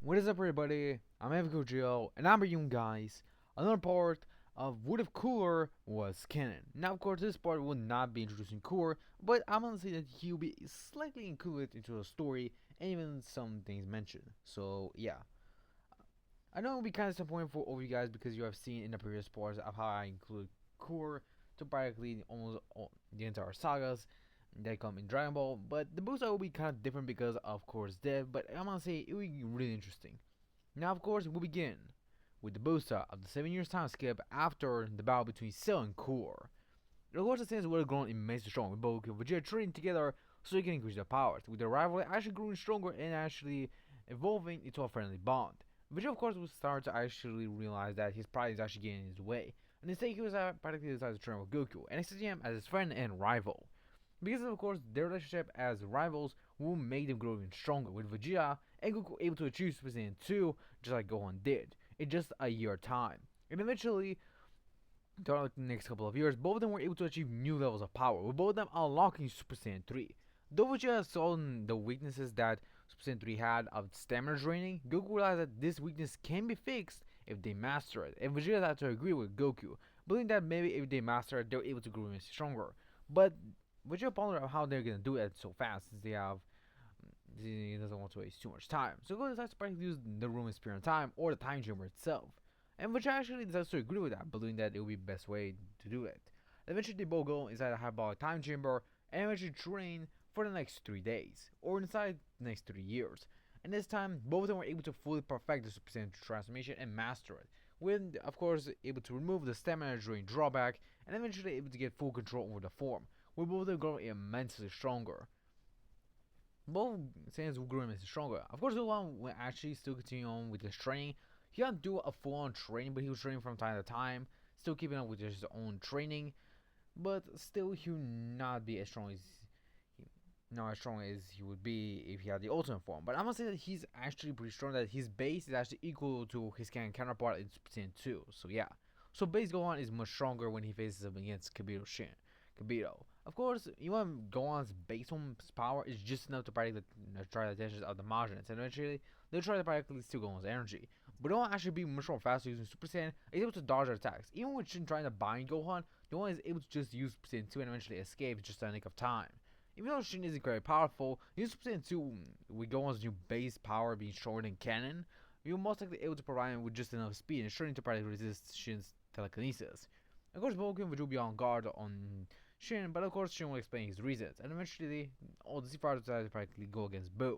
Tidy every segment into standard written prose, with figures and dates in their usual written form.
What is up, everybody? I'm Geo, and I'm bringing you guys another part of What If Cooler Was Canon. Now, of course, this part will not be introducing Cooler, but I'm gonna say that he'll be slightly included into the story and even some things mentioned. So, yeah. I know it'll be kind of disappointing for all you guys because you have seen in the previous parts of how I include Cooler to practically almost all the entire sagas that come in Dragon Ball, but the booster will be kind of different because, of course, Dev, but I'm gonna say it will be really interesting. Now, of course, we'll begin with the booster of the 7 years time skip after the battle between Cell and Core. The Lords of Saiyans would have grown immensely strong with both and Vegeta training together so they can increase their powers, with their rivalry actually growing stronger and actually evolving into a friendly bond. Vegeta, of course, would start to actually realize that his pride is actually getting in his way, and instead he was practically decided to train with Goku and accepting him as his friend and rival. Because of course their relationship as rivals will make them grow even stronger, with Vegeta and Goku able to achieve Super Saiyan 2 just like Gohan did in just a year time. And eventually, throughout the next couple of years, both of them were able to achieve new levels of power, with both of them unlocking Super Saiyan 3. Though Vegeta saw the weaknesses that Super Saiyan 3 had of stamina draining, Goku realized that this weakness can be fixed if they master it, and Vegeta had to agree with Goku, believing that maybe if they master it, they're able to grow even stronger. But Vegeta pondered how they're gonna do it so fast since they have he doesn't want to waste too much time. So Goku decides to practically use the room experience time or the time chamber itself. And which actually decides to agree with that, believing that it would be the best way to do it. Eventually they both go inside a hyperbolic time chamber and eventually train for the next 3 days, or inside the next 3 years. And this time, both of them were able to fully perfect the Super Saiyan transformation and master it, with, of course, able to remove the stamina drain drawback and eventually able to get full control over the form, with both of them growing immensely stronger. Both Saiyans will grow immensely stronger. Of course, Gohan will actually still continue on with his training. He can't do a full-on training, but he was training from time to time, still keeping up with his own training. But still, he will not be as strong as not as strong as he would be if he had the ultimate form. But I'm gonna say that he's actually pretty strong. That his base is actually equal to his counterpart in Super Saiyan 2. So yeah. So base Gohan is much stronger when he faces him against Kibito. Of course, even Gohan's base power is just enough to practically try the attention of the Majins, and eventually they'll try to practically steal Gohan's energy. But Gohan actually being much more faster using Super Saiyan is able to dodge their attacks. Even with Shin trying to bind Gohan, Gohan is able to just use Super Saiyan 2 and eventually escape just in a nick of time. Even though Shin isn't very powerful, using Super Saiyan 2 with Gohan's new base power being stronger than Canon, you're most likely able to provide him with just enough speed and ensuring to practically resist Shin's telekinesis. Of course, Boku and Vegeta will be on guard on Shin, but of course Shin will explain his reasons, and eventually all the Z-Fighters decide to practically go against Boo.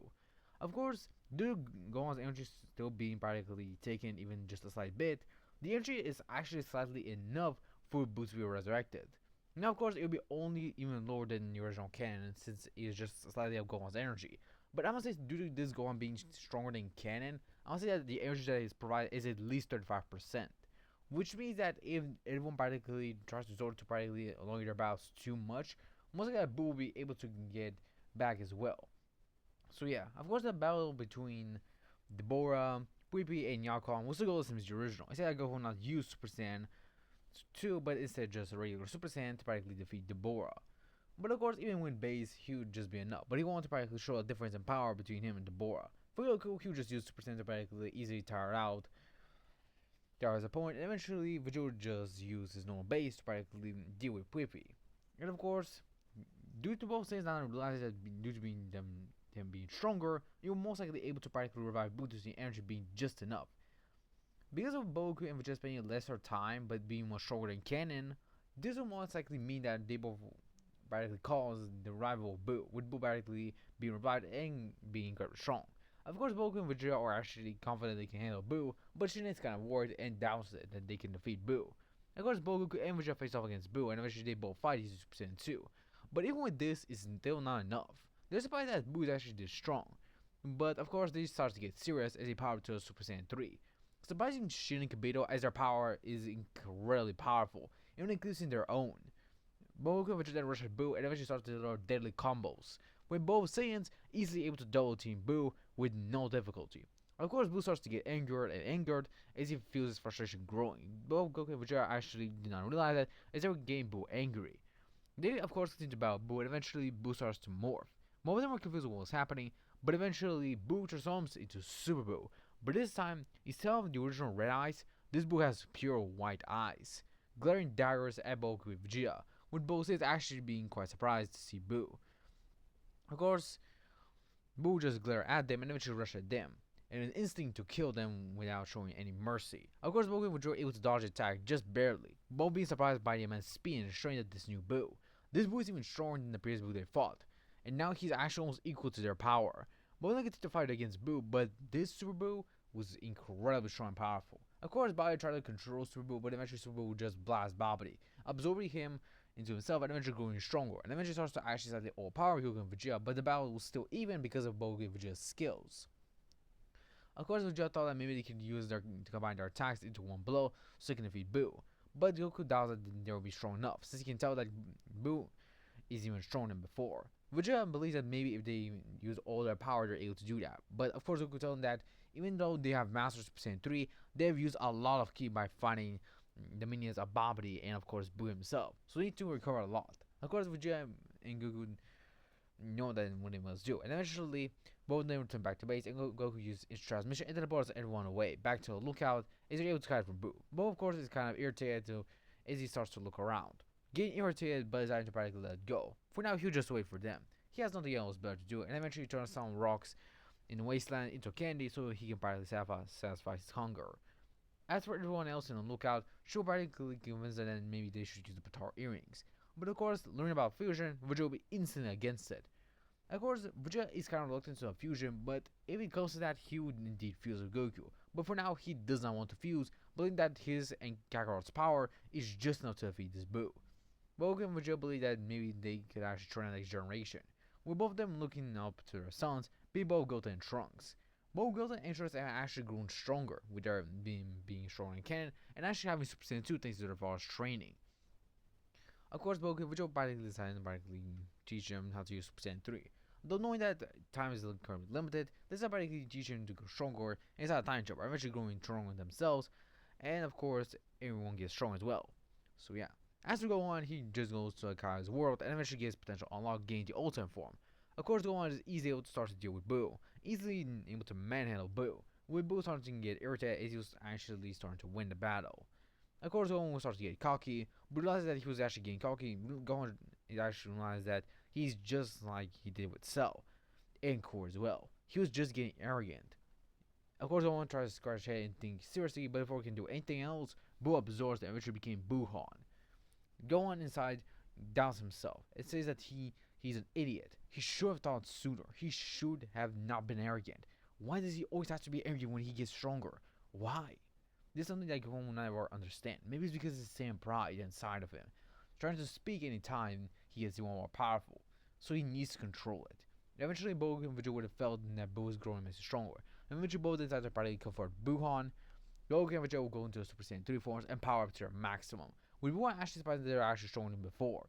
Of course, due to Gohan's energy still being practically taken even just a slight bit, the energy is actually slightly enough for Boo to be resurrected. Now, of course, it will be only even lower than the original canon since it is just slightly of Gohan's energy. But I'm gonna say due to this Gohan being stronger than canon, I'm gonna say that the energy that is provided is at least 35%. Which means that if everyone practically tries to resort to practically elongate their battles too much, most likely Boo will be able to get back as well. So yeah, of course the battle between Deborah, Whippy, and Yakon was the goal as the original. Instead Goku will not use Super Saiyan 2, but instead just a regular Super Saiyan to practically defeat Deborah. But of course, even when base, he would just be enough. But he wanted to practically show a difference in power between him and Deborah. For Goku, he would just use Super Saiyan to practically easily tire out there was a point, and eventually Vegeta would just use his normal base to practically deal with Whippy. And of course, due to both Saiyans now realizing that due to them being stronger, you were most likely able to practically revive Buto's energy being just enough. Because of Boku and Vegeta spending lesser time but being more stronger than Canon, this will most likely mean that they both practically cause the rival of Boo, with Boo practically being revived and being incredibly strong. Of course, Boku and Vegeta are actually confident they can handle Boo, but Shin is kind of worried and doubts that they can defeat Boo. Of course, Boku and Vegeta face off against Boo, and eventually they both fight using Super Saiyan 2. But even with this, it's still not enough. They're surprised that Boo is actually this strong. But of course, this starts to get serious as he powered to Super Saiyan 3. Surprising Shin and Kibito as their power is incredibly powerful, even including their own. Boku and Vegeta then rush at Boo and eventually start to deliver deadly combos, with both Saiyans easily able to double team Boo with no difficulty. Of course, Boo starts to get angered as he feels his frustration growing. Both Goku and Vegeta actually did not realize that as they were getting Boo angry. They, of course, continue to battle Boo, and eventually Boo starts to morph. Most of them were confused with what was happening, but eventually Boo transforms into Super Boo, But this time, instead of the original red eyes, this Boo has pure white eyes, glaring daggers at Boku with Vegeta, with both is actually being quite surprised to see Boo. Of course, Boo just glare at them and eventually rush at them, and an instinct to kill them without showing any mercy. Of course, Boku and Vegeta were able to dodge the attack just barely, both being surprised by the immense speed and strength of this new Boo. This Boo is even stronger than the previous Boo they fought, and now he's actually almost equal to their power. Both they get to fight against Boo, but this Super Boo was incredibly strong and powerful. Of course, Bobby tried to control Super Boo, but eventually Super Boo would just blast Bobby, absorbing him into himself and eventually growing stronger, and eventually starts to actually slightly overpower Goku and Vegeta, but the battle was still even because of Goku and Vegeta's skills. Of course, Vegeta thought that maybe they could use to combine their attacks into one blow so they can defeat Boo, but Goku doubts that they will be strong enough, since he can tell that Boo is even stronger than before. Vegeta believes that maybe if they use all their power, they're able to do that, but of course Goku tells them that even though they have Master Super Saiyan 3, they've used a lot of ki by fighting the minions of Babidi and of course Boo himself, so they need to recover a lot. Of course, Vegeta and Goku know that what they must do, and eventually both of them return back to base, and Goku uses his transmission and teleports everyone away back to the lookout as they're able to hide from Boo. Boo, of course, is kind of irritated as he starts to look around, getting irritated but deciding to practically let it go. For now, he'll just wait for them. He has nothing else better to do, and eventually turns some rocks in the wasteland into candy so he can practically satisfy his hunger. As for everyone else in the lookout, she'll practically convince them that maybe they should use the Patar earrings. But of course, learning about fusion, Vegeta will be instantly against it. Of course, Vegeta is kind of reluctant to a fusion, but if it comes to that, he would indeed fuse with Goku. But for now, he does not want to fuse, believing that his and Kakarot's power is just enough to defeat this Boo. Goku and Vegeta believe that maybe they could actually train the next generation, with both of them looking up to their sons, being both Goten and Trunks. Both Goten and Trunks have actually grown stronger, with their being stronger in canon, and actually having Super Saiyan 2 thanks to their father's training. Of course, Boku and Vegeta practically decided to practically teach them how to use Super Saiyan 3. Though knowing that time is currently limited, they start practically teaching them to go stronger, and it's not a time jump, eventually growing stronger themselves, and of course, everyone gets strong as well. So yeah. As we go on, he just goes to Kai's world and eventually gets potential unlock, gaining the ultimate form. Of course, Gohan is easily able to start to deal with Boo, easily able to manhandle Boo, with Boo starting to get irritated as he was actually starting to win the battle. Of course, Gohan will start to get cocky, but realizes that he was actually getting cocky. Gohan actually realized that he's just like he did with Cell, and Core as well. He was just getting arrogant. Of course, Gohan tries to scratch his head and think seriously, but before he can do anything else, Boo absorbs and eventually became Buhan. Gohan inside doubts himself. It says that he's an idiot. He should have thought sooner. He should have not been arrogant. Why does he always have to be arrogant when he gets stronger? Why? This is something that Gohan will never understand. Maybe it's because it's the same pride inside of him, trying to speak any time he gets even more powerful. So he needs to control it. Eventually, Bogo and Vegeta would have felt that Boo is growing much stronger. And eventually, both decide to practically comfort Buhan. Goku and Vegeta will go into Super Saiyan 3 forms and power up to their maximum. With Buhan actually surprised that they're actually stronger than before.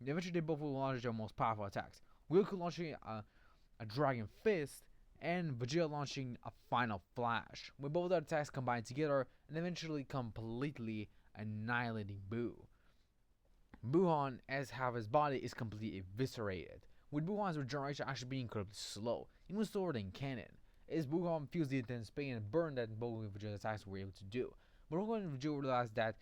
Eventually, they both will launch their most powerful attacks. Goku launching a Dragon Fist, and Vegeta launching a Final Flash, with both their attacks combined together and eventually completely annihilating Boo. Buhan, as half his body, is completely eviscerated, with Buhan's regeneration actually being incredibly slow, even slower than Canon, as Buhan feels the intense pain and burn that Goku and Vegeta's attacks were able to do. But Goku and Vegeta realize that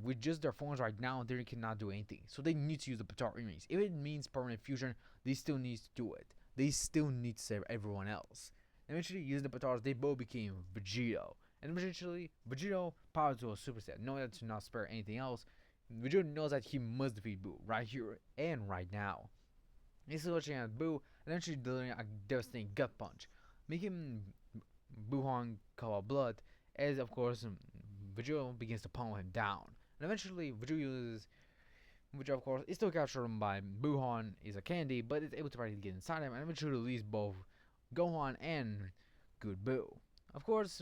with just their forms right now, they cannot do anything, so they need to use the Patar earrings. If it means permanent fusion, they still need to do it. They still need to save everyone else. Eventually, using the Patars, they both became Vegito. And eventually, Vegito powered to a Super Saiyan, knowing that to not spare anything else. Vegito knows that he must defeat Boo right here and right now. He's looking at Boo and eventually delivering a devastating gut punch, making Buhan cough up blood, as of course Vegito begins to pummel him down. And eventually, Vegito uses, which of course is still captured by Buhan, is a candy, but it's able to practically get inside him and eventually release both Gohan and Good Boo. Of course,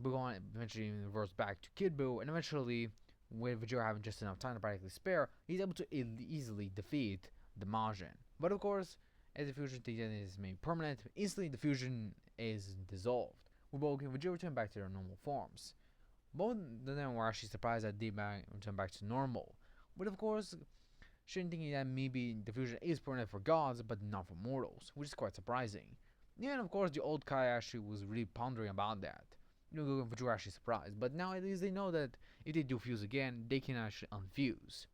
Buhan eventually reverts back to Kid Boo, and eventually, with Vegeta having just enough time to practically spare, he's able to easily defeat the Majin. But of course, as the fusion is made permanent, instantly the fusion is dissolved, with both and Vegeta return back to their normal forms. Both of them were actually surprised that they returned back to normal, but of course, Shin thinking that maybe the fusion is permanent for gods but not for mortals, which is quite surprising. Yeah, and of course, the old Kai actually was really pondering about that. Goku and Vegeta were actually surprised, but now at least they know that if they do fuse again, they can actually unfuse.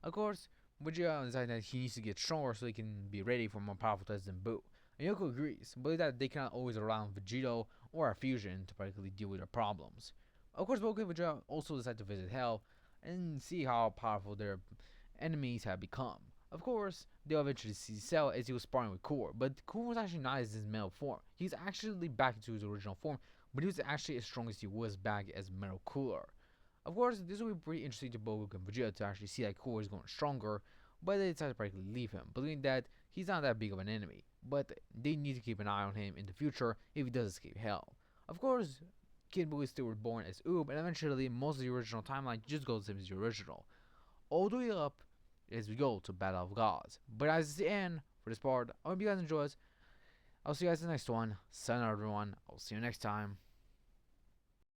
Of course, Vegeta decided that he needs to get stronger so he can be ready for more powerful tests than Boo. And Yoko agrees, but that they cannot always rely on Vegito or a fusion to practically deal with their problems. Of course, Goku and Vegeta also decide to visit Hell and see how powerful their enemies have become. Of course, they'll eventually see Cell as he was sparring with Core, but Core was actually not in his male form. He's actually back to his original form, but he was actually as strong as he was back as Metal Cooler. Of course, this will be pretty interesting to Bogoku and Vegeta to actually see that Core is going stronger, but they decide to practically leave him, believing that he's not that big of an enemy. But they need to keep an eye on him in the future if he does escape Hell. Of course, Kid Buu is still reborn as Oob, and eventually most of the original timeline just goes the same as the original. All the way up as we go to Battle of Gods. But as it's the end for this part, I hope you guys enjoy it. I'll see you guys in the next one. Sign out, everyone. I'll see you next time.